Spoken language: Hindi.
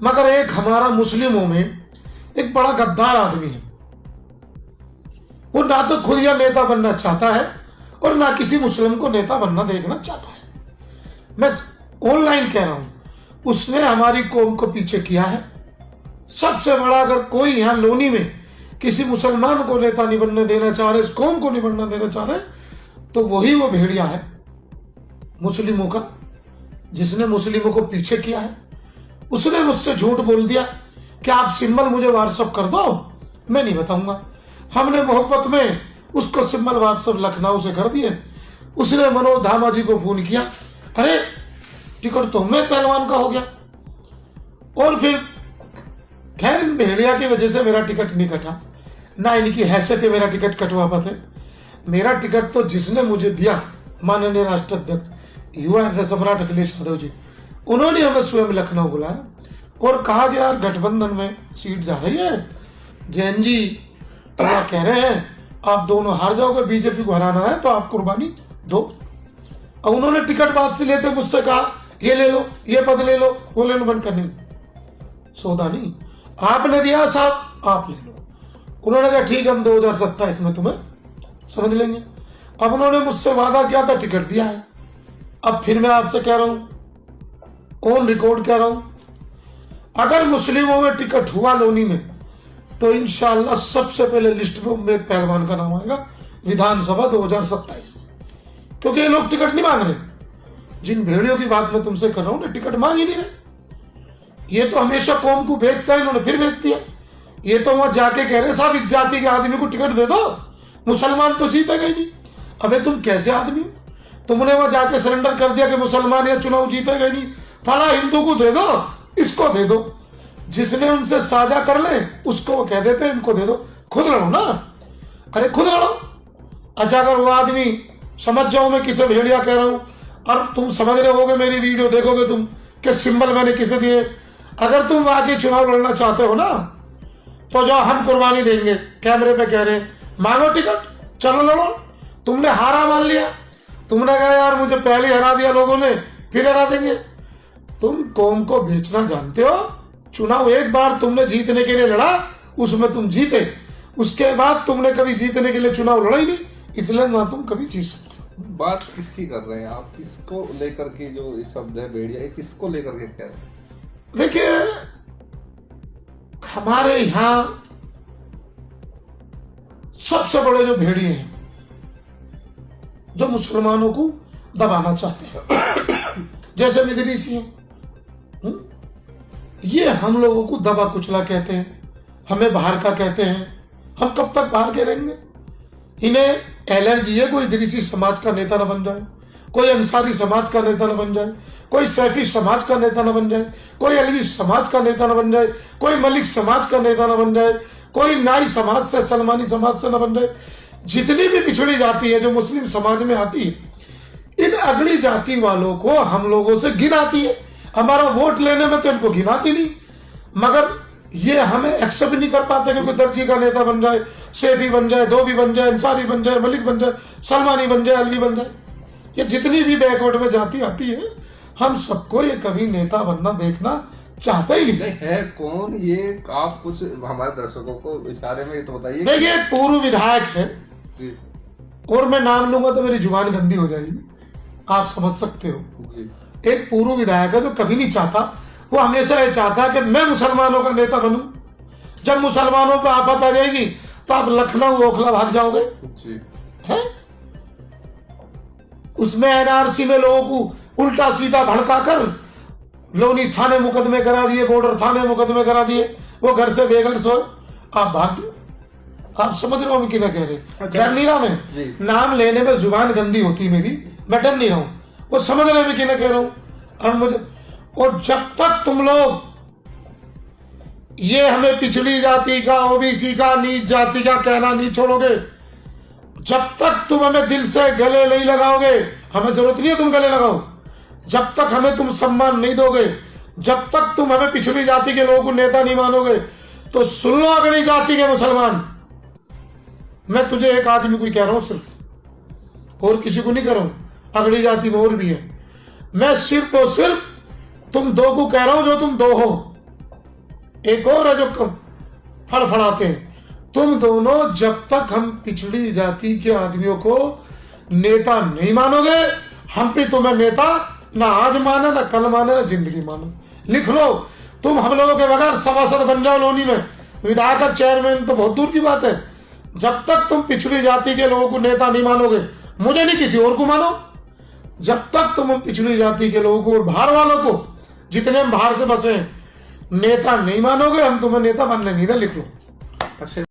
मगर एक हमारा मुस्लिमों में एक बड़ा गद्दार आदमी है, वो ना तो खुद यह नेता बनना चाहता है और ना किसी मुस्लिम को नेता बनना देखना चाहता है। मैं ऑनलाइन कह रहा हूं, उसने हमारी कौम को पीछे किया है। सबसे बड़ा, अगर कोई यहां लोनी में किसी मुसलमान को नेता नहीं बनने देना चाह रहे, इस कौम को नहीं बनना देना चाह रहे, तो वही वो भेड़िया है मुस्लिमों का, जिसने मुस्लिमों को पीछे किया है। उसने मुझसे झूठ बोल दिया कि आप सिंबल मुझे व्हाट्सएप कर दो, मैं नहीं बताऊंगा। हमने मोहब्बत में उसको सिंबल व्हाट्सएप लखनऊ से कर दिए। उसने मनोज धामा जी को फोन किया, अरे टिकट तो मैं पहलवान का हो गया। और फिर खैर इन भेड़िया की वजह से मेरा टिकट नहीं कटा, ना इनकी हैसियत है मेरा टिकट कटवा पाते। मेरा टिकट तो जिसने मुझे दिया, माननीय राष्ट्राध्यक्ष युवा हृदय सम्राट अखिलेश यादव जी, उन्होंने हमें स्वयं लखनऊ बुलाया और कहा कि यार गठबंधन में सीट जा रही है, जैन जी तो कह रहे हैं आप दोनों हार जाओगे, बीजेपी को हराना है तो आप कुर्बानी दो। और उन्होंने टिकट वापसी लेते मुझसे कहा ये ले लो, ये पद ले लो, वो ले लो, बंद करने सौदा नहीं, आपने दिया साहब आप ले लो। उन्होंने कहा ठीक है हम 2027 में तुम्हें समझ लेंगे। अब उन्होंने मुझसे वादा किया था, टिकट दिया है। अब फिर मैं आपसे कह रहा हूं, ऑन रिकॉर्ड कह रहा हूं, अगर मुस्लिमों में टिकट हुआ लोनी में तो इंशाअल्लाह सबसे पहले लिस्ट में उम्मेद पहलवान का नाम आएगा विधानसभा 2027 में, क्योंकि ये लोग टिकट नहीं मांग रहे। जिन भेड़ियों की बात मैं तुमसे कर रहा हूं ना, टिकट मांग ही नहीं रहे। ये तो हमेशा कौम को बेचता है, इन्होंने फिर बेच दिया। ये तो वहां जाके कह रहे साहब इस जाति के आदमी को टिकट दे दो, मुसलमान तो जीतेगा ही नहीं। अबे तुम कैसे आदमी हो? तुमने वहां जाके सरेंडर कर दिया कि मुसलमान या चुनाव जीतेगा ही नहीं, फला हिंदू को दे दो, इसको दे दो। जिसने उनसे साझा कर ले उसको वो कह देते इनको दे दो, खुद लड़ो ना। अरे खुद लड़ो। अच्छा अगर वो आदमी, समझ जाओ मैं किसे भेड़िया कह रहा हूं, और तुम समझ रहे होगे, मेरी वीडियो देखोगे तुम कि सिंबल मैंने किसे दिए। अगर तुम आगे चुनाव लड़ना चाहते हो ना, तो जो हम कुर्बानी देंगे, कैमरे पे कह रहे हैं, मांगो टिकट, चलो लड़ो। तुमने हारा मान लिया, तुमने कहा यार मुझे पहले हरा दिया लोगों ने, फिर हरा देंगे। तुम कौम को बेचना जानते हो। चुनाव एक बार तुमने जीतने के लिए लड़ा, उसमें तुम जीते, उसके बाद तुमने कभी जीतने के लिए चुनाव लड़ा ही नहीं, इसलिए ना तुम कभी जीत सकते। बात किसकी कर रहे हैं आप? किसको लेकर के जो शब्द है भेड़िया, किसको लेकर के कह रहे हैं? देखिए हमारे यहां सबसे बड़े जो भेड़िए हैं, जो मुसलमानों को दबाना चाहते हैं, जैसे मिदरीसी हैं, ये हम लोगों को दबा कुचला कहते हैं, हमें बाहर का कहते हैं। हम कब तक बाहर के रहेंगे? इन्हें एलर्जी है कोई इदरीसी समाज का नेता न बन जाए, कोई अंसारी समाज का नेता न बन जाए, कोई सैफी समाज का नेता न बन जाए, कोई अलवी समाज का नेता न बन जाए, कोई मलिक समाज का नेता न बन जाए, कोई नाई समाज से, सलमानी समाज से न बन जाए। जितनी भी पिछड़ी जाति है जो मुस्लिम समाज में आती है, इन अगड़ी जाति वालों को हम लोगों से गिनाती है। हमारा वोट लेने में तो इनको गिनाती नहीं, मगर ये हमें एक्सेप्ट नहीं कर पाते कि कोई दर्जी का नेता बन जाए, सैफी बन जाए, धोबी बन जाए, अंसारी बन जाए, मलिक बन जाए, सलमानी बन जाए, अलवी बन जाए। ये जितनी भी बैकवर्ड में जाति आती है, हम सबको ये कभी नेता बनना देखना चाहता ही नहीं। है कौन ये? आप कुछ हमारे दर्शकों को इशारे में तो बताइए। देखिए पूर्व विधायक है जी, और मैं नाम लूंगा तो मेरी जुबान गंदी हो जाएगी, आप समझ सकते हो जी। एक पूर्व विधायक है जो कभी नहीं चाहता, वो हमेशा ये चाहता है कि मैं मुसलमानों का नेता बनूं। जब मुसलमानों पर आफत आ जाएगी तो आप लखनऊ ओखला भाग जाओगे। जी। है उसमें एनआरसी में लोगों को उल्टा सीधा भड़काकर लोनी थाने मुकदमे करा दिए, बॉर्डर थाने मुकदमे करा दिए, वो घर से बेघर सोए, आप भाग गए। आप समझ रहे हो हम क्या कह रहे? डर नहीं रहा मैं, नाम लेने में जुबान गंदी होती मेरी, मैं डर नहीं रहा हूं, वो समझ रहे मैं क्या कह रहा हूं। और मुझे, और जब तक तुम लोग ये हमें पिछड़ी जाति का, ओबीसी का, नीच जाति का कहना नहीं छोड़ोगे, जब तक तुम हमें दिल से गले नहीं लगाओगे, हमें जरूरत नहीं है तुम गले लगाओ, जब तक हमें तुम सम्मान नहीं दोगे, जब तक तुम हमें पिछड़ी जाति के लोगों को नेता नहीं मानोगे, तो सुन लो अगली जाति के मुसलमान, मैं तुझे एक आदमी को ही कह रहा हूं सिर्फ, और किसी को नहीं कह रहा हूं, अगली जाति में और भी है। मैं सिर्फ और सिर्फ तुम दो को कह रहा हूं जो तुम दो हो, एक और है जो फड़फड़ाते हैं। तुम दोनों जब तक हम पिछड़ी जाति के आदमियों को नेता नहीं मानोगे, हम भी तुम्हें नेता ना आज माने, ना कल माने, ना जिंदगी मानो। लिख लो, तुम हम लोगों के बगैर सभासद बन जाओ लोनी में, विधायक और चेयरमैन तो बहुत दूर की बात है। जब तक तुम पिछड़ी जाति के लोगों को नेता नहीं मानोगे, मुझे नहीं किसी और को मानो, जब तक तुम पिछड़ी जाति के लोगों को और बाहर वालों को, जितने हम बाहर से बसे, नेता नहीं मानोगे, हम तुम्हें नेता बनने नहीं दे। लिख लो। अच्छा